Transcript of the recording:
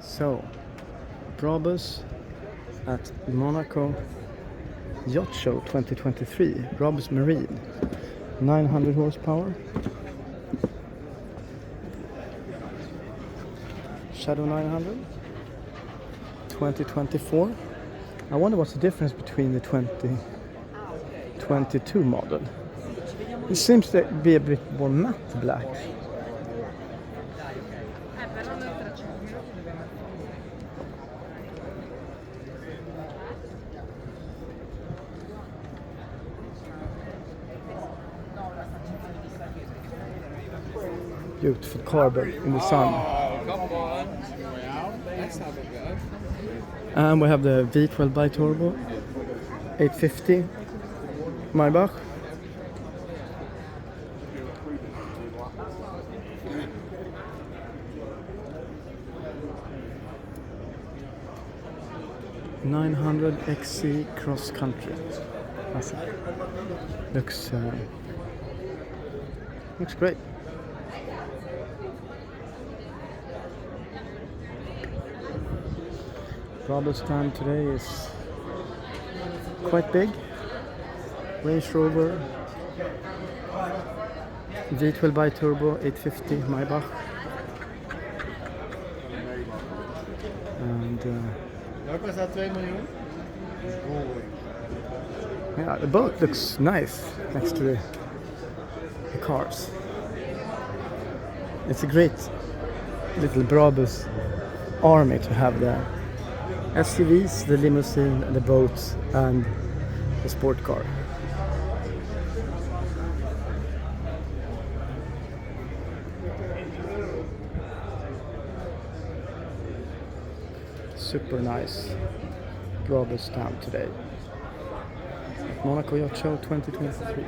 So, Brabus at Monaco Yacht Show 2023, Brabus Marine, 900 horsepower, Shadow 900, 2024. I wonder what's the difference between the 2022 model. It seems to be a bit more matte black. Beautiful carbon in the sun. And we have the V12 BiTurbo 850 Maybach. .900 XC cross country. Looks great. Brabus stand today is quite big. Range Rover, V12 BiTurbo 850 Maybach, and yeah, the boat looks nice next to the cars. It's a great little Brabus army to have there. SUVs, the limousine, the boats, and the sport car. Super nice Brabus stand today. Monaco Yacht Show 2023.